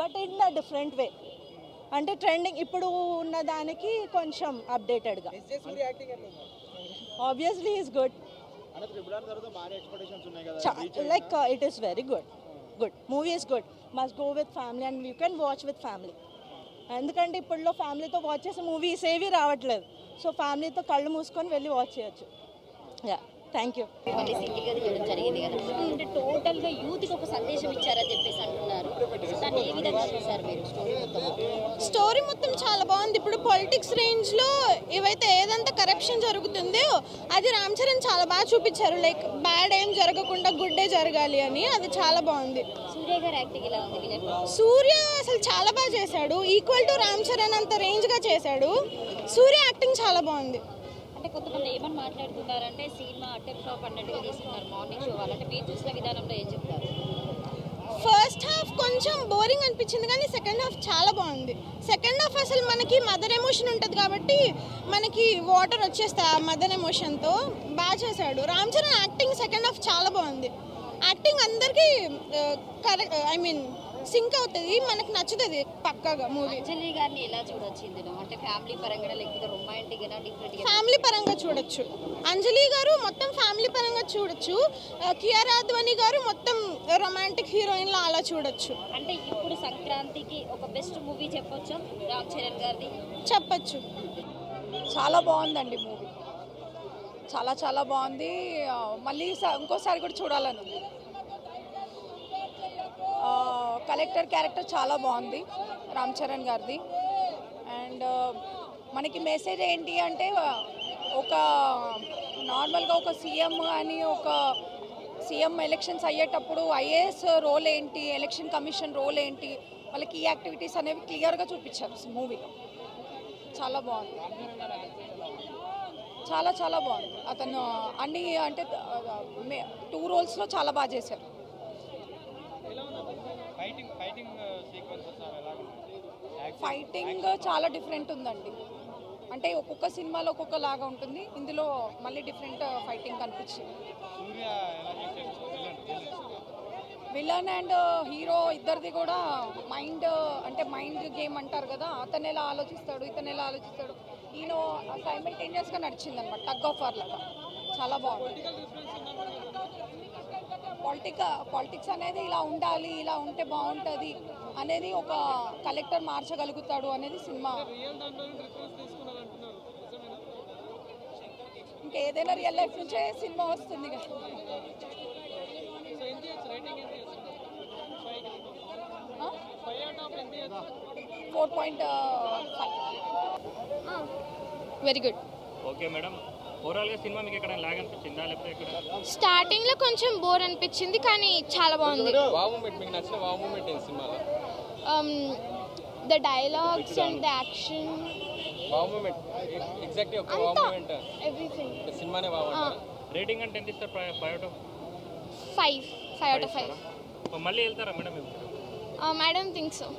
But in a different way. అంటే trending ఇప్పుడు ఉన్న దానికి కొంచెం అప్డేటెడ్గా. Obviously is good. Like it is very good. Good movie is good. Must go with family and you can watch with family. ఎందుకంటే ఇప్పుడులో ఫ్యామిలీతో watch చేసే మూవీస్ ఏవి రావట్లేదు. సో ఫ్యామిలీతో కళ్ళు మూసుకొని వెళ్ళి వాచ్ చేయొచ్చు. Yeah, thank you. సింగిల్గా తీయడం జరిగింది కదా, అంటే టోటల్గా యూత్కి ఒక సందేశం ఇచ్చారని చెప్పేసి అంటున్నారు. దాన్ని ఏ విధంగా చూసారు మీరు? స్టోరీ మొత్తం చాలా బాగుంది. ఇప్పుడు పొలిటిక్స్ రేంజ్లో ఏవైతే ఏదంతా కరప్షన్ జరుగుతుందో అది రామ్ చరణ్ చాలా బాగా చూపించారు. లైక్ బ్యాడ్ ఏం జరగకుండా గుడ్డే జరగాలి అని, అది చాలా బాగుంది. సూర్య గారు యాక్టింగ్ ఎలా ఉంది? సూర్య అసలు చాలా బాగా చేశాడు. ఈక్వల్ టు రామ్ చరణ్ అంత రేంజ్గా చేశాడు. సూర్య యాక్టింగ్ చాలా బాగుంది. అంటే కొంతమంది ఏమని మాట్లాడుతున్నారంటే సినిమా అటెంప్ ఫ్లాప్ అన్నట్టుగా తీసుకున్నారు మార్నింగ్ షో వాళ్ళు. అంటే మీరు చూసిన విధానంలో ఏం చెప్తారు? ఫస్ట్ హాఫ్ కొంచెం బోరింగ్ అనిపించింది, కానీ సెకండ్ హాఫ్ చాలా బాగుంది. సెకండ్ హాఫ్ అసలు మనకి మదర్ ఎమోషన్ ఉంటుంది కాబట్టి మనకి వాటర్ వచ్చేస్తాయి ఆ మదర్ ఎమోషన్తో. బాగా చేశాడు Ram Charan. Acting second half చాలా బాగుంది. యాక్టింగ్ అందరికీ కరెక్ట్, ఐ మీన్ సింక్ అవుతుంది, మనకు నచ్చుతుంది పక్కాగా మూవీ. అంజలి గారిని ఎలా చూడొచ్చు ఇందులో? అంటే ఫ్యామిలీ పరంగా లేకపోతే రొమాంటిక్ గా డిఫరెంట్? ఫ్యామిలీ పరంగా చూడొచ్చు. అంజలి గారు మొత్తం ఫ్యామిలీ పరంగా చూడొచ్చు. కియారా అద్వానీ గారు మొత్తం రొమాంటిక్ హీరోయిన్లో అలా చూడొచ్చు. అంటే ఇప్పుడు సంక్రాంతికి ఒక బెస్ట్ మూవీ చెప్పొచ్చా రామ్ చరణ్ గారిది? చెప్పచ్చు. చాలా బాగుందండి మూవీ. చాలా చాలా బాగుంది. మళ్ళీ ఇంకోసారి కూడా చూడాలని ఉంది. కలెక్టర్ క్యారెక్టర్ చాలా బాగుంది రామ్ చరణ్ గారిది. అండ్ మనకి మెసేజ్ ఏంటి అంటే, ఒక నార్మల్గా ఒక సీఎం అని, ఒక సీఎం ఎలక్షన్స్ అయ్యేటప్పుడు ఐఏఎస్ రోల్ ఏంటి, ఎలక్షన్ కమిషన్ రోల్ ఏంటి, వాళ్ళకి ఈ యాక్టివిటీస్ అనేవి క్లియర్గా చూపించారు మూవీలో. చాలా బాగుంది. చాలా చాలా బాగుంది. అతను అన్ని అంటే 2 రోల్స్లో చాలా బాగా చేశారు. ఫైటింగ్ చాలా డిఫరెంట్ ఉందండి. అంటే ఒక్కొక్క సినిమాలో ఒక్కొక్క లాగా ఉంటుంది, ఇందులో మళ్ళీ డిఫరెంట్ ఫైటింగ్ కనిపించింది. విలన్ అండ్ హీరో ఇద్దరిది కూడా మైండ్, అంటే మైండ్ గేమ్ అంటారు కదా, అతను ఎలా ఆలోచిస్తాడు, ఇతను ఎలా ఆలోచిస్తాడు, ఈయన సైమల్టేనియస్గా నడిచింది అనమాట. టగ్ ఆఫ్ వార్ లాగా. చాలా బాగుంది. పాలిటిక్స్ అనేది ఇలా ఉండాలి, ఇలా ఉంటే బాగుంటుంది అనేది, ఒక కలెక్టర్ మార్చగలుగుతాడు అనేది సినిమా. ఇంకేదైనా రియల్ లైఫ్ నుంచే సినిమా వస్తుంది కదా. 4.5. Very good. ఓకే మేడం, ఓవరాల్గా సినిమా మీకు ఎక్కడ లాగ్ అనిపించిందా లేకపోతే ఎక్కడ? స్టార్టింగ్లో కొంచెం బోర్ అనిపించింది, కానీ చాలా బాగుంది. వావ్ మూమెంట్ మీకు నచ్చిన వావ్ మూమెంట్ ఏంటి సినిమాలో? The dialogues and the action. Wow moment exactly ఒక వావ్ మూమెంట్ ఎవ్రీథింగ్ సినిమానే వావ్ అంటారు. రేటింగ్ అంటే ఎంత ఇస్తారు? 5 out of 5. మళ్ళీ వెళ్తారా madam? I don't think so.